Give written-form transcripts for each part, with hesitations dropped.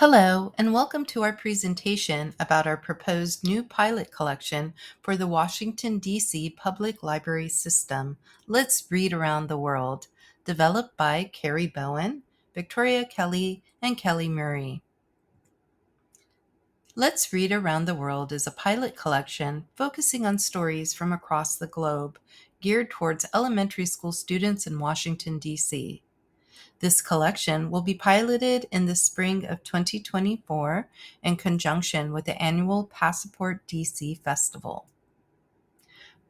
Hello, and welcome to our presentation about our proposed new pilot collection for the Washington, D.C. Public Library System, Let's Read Around the World, developed by Kerry Bowen, Victoria Kelley, and Kelli Murrie. Let's Read Around the World is a pilot collection focusing on stories from across the globe, geared towards elementary school students in Washington, D.C. This collection will be piloted in the spring of 2024 in conjunction with the annual Passport DC Festival.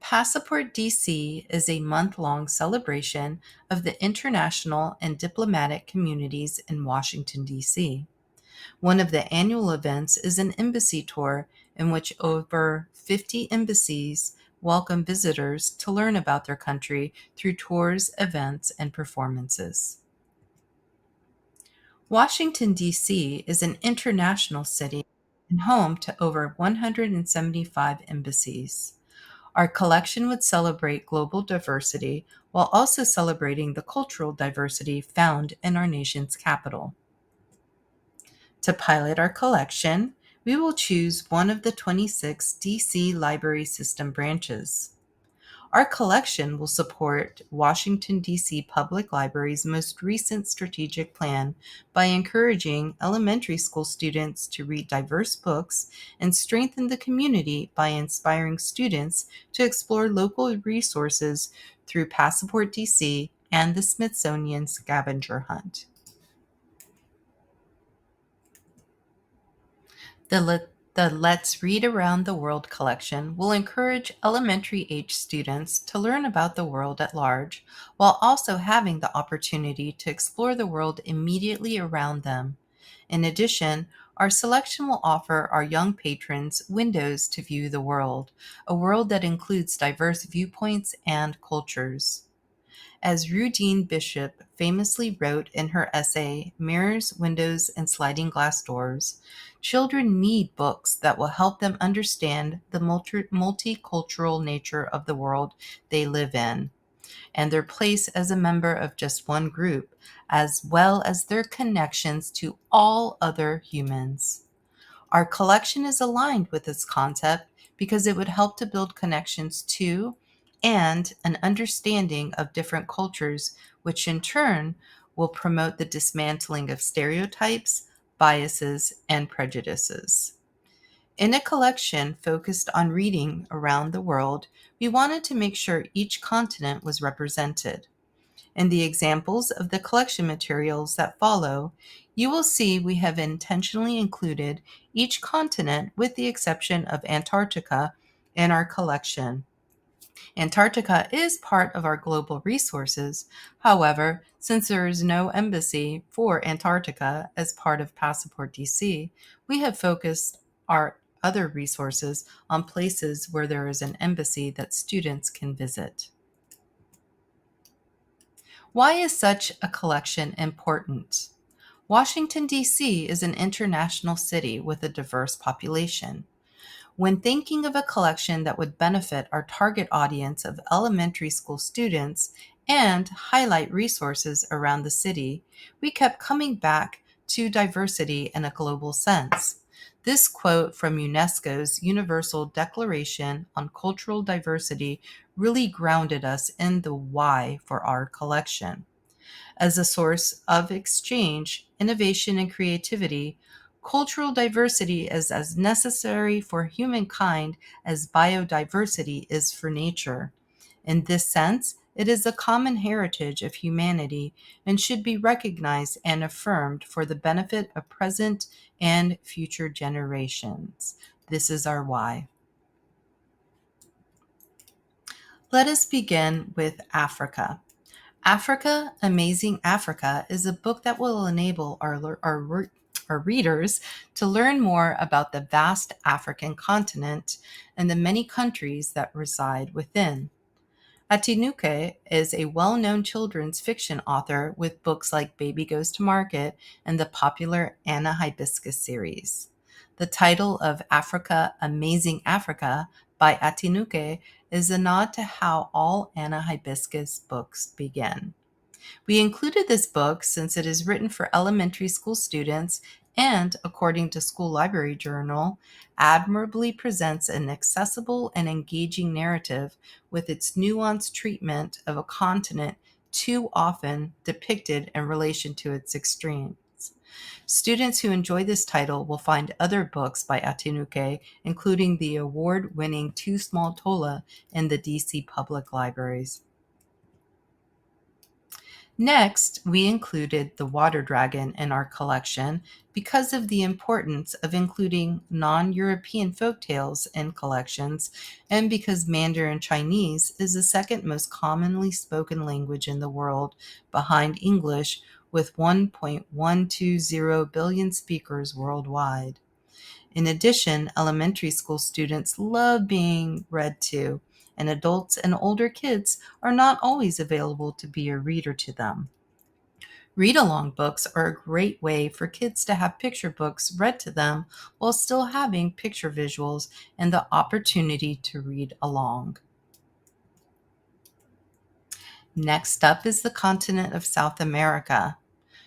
Passport DC is a month-long celebration of the international and diplomatic communities in Washington, D.C. One of the annual events is an embassy tour in which over 50 embassies welcome visitors to learn about their country through tours, events, and performances. Washington, D.C. is an international city and home to over 175 embassies. Our collection would celebrate global diversity while also celebrating the cultural diversity found in our nation's capital. To pilot our collection, we will choose one of the 26 D.C. Library System branches. Our collection will support Washington, D.C. Public Library's most recent strategic plan by encouraging elementary school students to read diverse books and strengthen the community by inspiring students to explore local resources through Passport DC and the Smithsonian Scavenger Hunt. The Let's Read Around the World collection will encourage elementary-age students to learn about the world at large, while also having the opportunity to explore the world immediately around them. In addition, our selection will offer our young patrons windows to view the world, a world that includes diverse viewpoints and cultures. As Rudine Bishop famously wrote in her essay, Mirrors, Windows, and Sliding Glass Doors, children need books that will help them understand the multicultural nature of the world they live in, and their place as a member of just one group, as well as their connections to all other humans. Our collection is aligned with this concept because it would help to build connections to and an understanding of different cultures, which in turn will promote the dismantling of stereotypes, biases, and prejudices. In a collection focused on reading around the world, we wanted to make sure each continent was represented. In the examples of the collection materials that follow, you will see we have intentionally included each continent with the exception of Antarctica in our collection. Antarctica is part of our global resources. However, since there is no embassy for Antarctica as part of Passport DC, we have focused our other resources on places where there is an embassy that students can visit. Why is such a collection important? Washington, D.C. is an international city with a diverse population. When thinking of a collection that would benefit our target audience of elementary school students and highlight resources around the city, we kept coming back to diversity in a global sense. This quote from UNESCO's Universal Declaration on Cultural Diversity really grounded us in the why for our collection. As a source of exchange, innovation, and creativity, cultural diversity is as necessary for humankind as biodiversity is for nature. In this sense, it is a common heritage of humanity and should be recognized and affirmed for the benefit of present and future generations. This is our why. Let us begin with Africa. Africa, Amazing Africa is a book that will enable our readers to learn more about the vast African continent and the many countries that reside within. Atinuke is a well-known children's fiction author with books like Baby Goes to Market and the popular Anna Hibiscus series. The title of Africa, Amazing Africa by Atinuke is a nod to how all Anna Hibiscus books begin. We included this book since it is written for elementary school students and, according to School Library Journal, admirably presents an accessible and engaging narrative with its nuanced treatment of a continent too often depicted in relation to its extremes. Students who enjoy this title will find other books by Atinuke, including the award-winning Too Small Tola in the DC Public Libraries. Next, we included The Water Dragon in our collection because of the importance of including non-European folktales in collections and because Mandarin Chinese is the second most commonly spoken language in the world behind English with 1.120 billion speakers worldwide. In addition, elementary school students love being read to, and adults and older kids are not always available to be a reader to them. Read-along books are a great way for kids to have picture books read to them while still having picture visuals and the opportunity to read along. Next up is the continent of South America.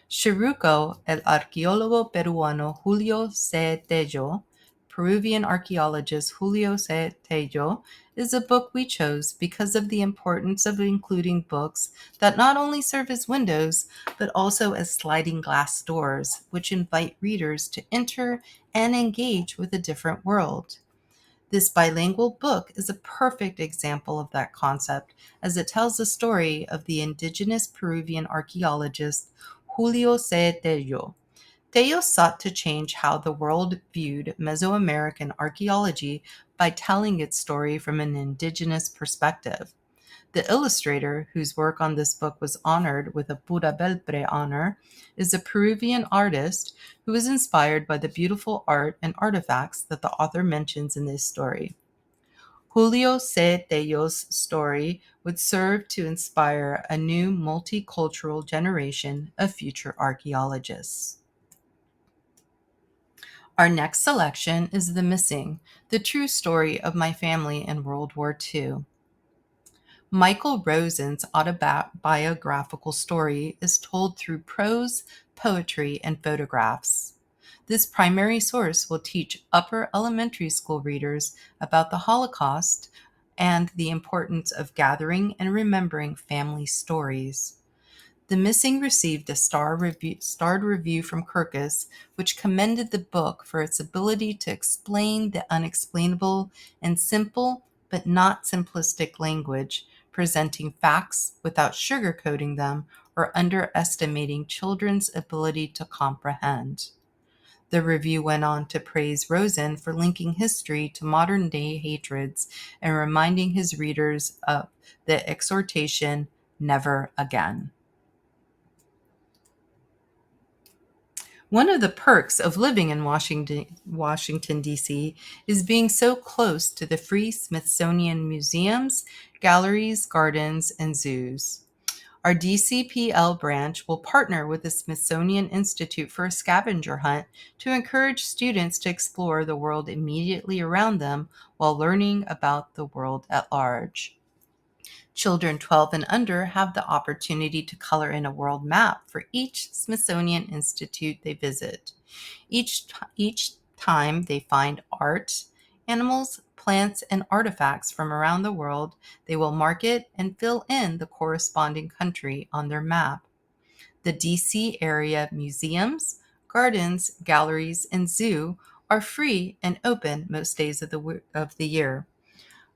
Churruco, el arqueólogo peruano Julio C. Tello, Peruvian archaeologist Julio C. Tello, is a book we chose because of the importance of including books that not only serve as windows, but also as sliding glass doors, which invite readers to enter and engage with a different world. This bilingual book is a perfect example of that concept, as it tells the story of the indigenous Peruvian archaeologist Julio C. Tello. Tello sought to change how the world viewed Mesoamerican archaeology by telling its story from an indigenous perspective. The illustrator, whose work on this book was honored with a Pura Belpre honor, is a Peruvian artist who was inspired by the beautiful art and artifacts that the author mentions in this story. Julio C. Tello's story would serve to inspire a new multicultural generation of future archaeologists. Our next selection is The Missing, the true story of my family in World War II. Michael Rosen's autobiographical story is told through prose, poetry, and photographs. This primary source will teach upper elementary school readers about the Holocaust and the importance of gathering and remembering family stories. The Missing received a starred review from Kirkus, which commended the book for its ability to explain the unexplainable in simple but not simplistic language, presenting facts without sugarcoating them or underestimating children's ability to comprehend. The review went on to praise Rosen for linking history to modern-day hatreds and reminding his readers of the exhortation, "Never again." One of the perks of living in Washington, D.C. is being so close to the free Smithsonian museums, galleries, gardens, and zoos. Our DCPL branch will partner with the Smithsonian Institute for a scavenger hunt to encourage students to explore the world immediately around them while learning about the world at large. Children 12 and under have the opportunity to color in a world map for each Smithsonian Institute they visit. Each time they find art, animals, plants, and artifacts from around the world, they will mark it and fill in the corresponding country on their map. The DC area museums, gardens, galleries, and zoo are free and open most days of the year.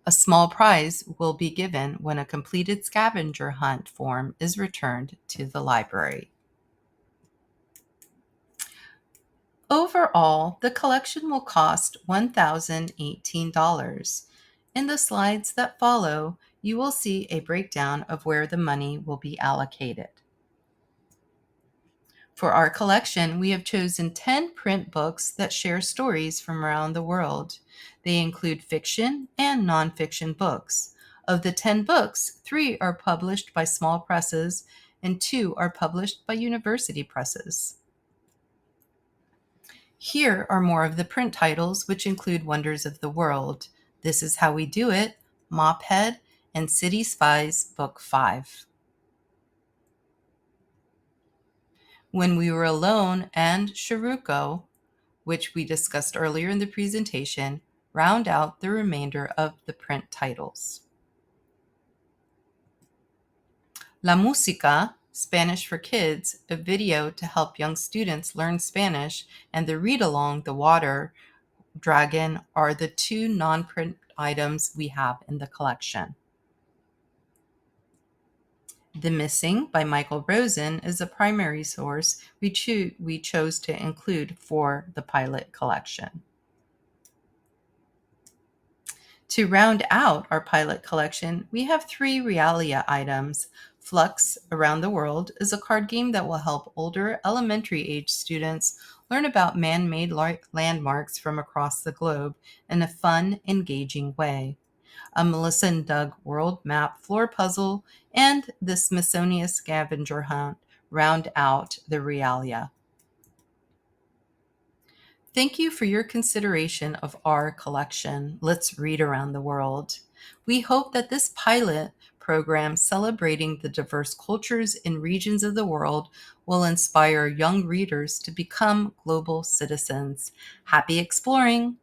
A small prize will be given when a completed scavenger hunt form is returned to the library. Overall, the collection will cost $1,018. In the slides that follow, you will see a breakdown of where the money will be allocated. For our collection, we have chosen 10 print books that share stories from around the world. They include fiction and nonfiction books. Of the 10 books, 3 are published by small presses and 2 are published by university presses. Here are more of the print titles, which include Wonders of the World, This Is How We Do It, Mophead, and City Spies Book 5. When We Were Alone and Sharuko, which we discussed earlier in the presentation, round out the remainder of the print titles. La Música, Spanish for Kids, a video to help young students learn Spanish, and the read-along The Water Dragon are the two non-print items we have in the collection. The Missing by Michael Rosen is a primary source we chose to include for the pilot collection. To round out our pilot collection, we have 3 Realia items. Flux Around the World is a card game that will help older elementary age students learn about man-made landmarks from across the globe in a fun, engaging way. A Melissa and Doug world map floor puzzle and the Smithsonian scavenger hunt round out the Realia. Thank you for your consideration of our collection, Let's Read Around the World. We hope that this pilot program celebrating the diverse cultures and regions of the world will inspire young readers to become global citizens. Happy exploring!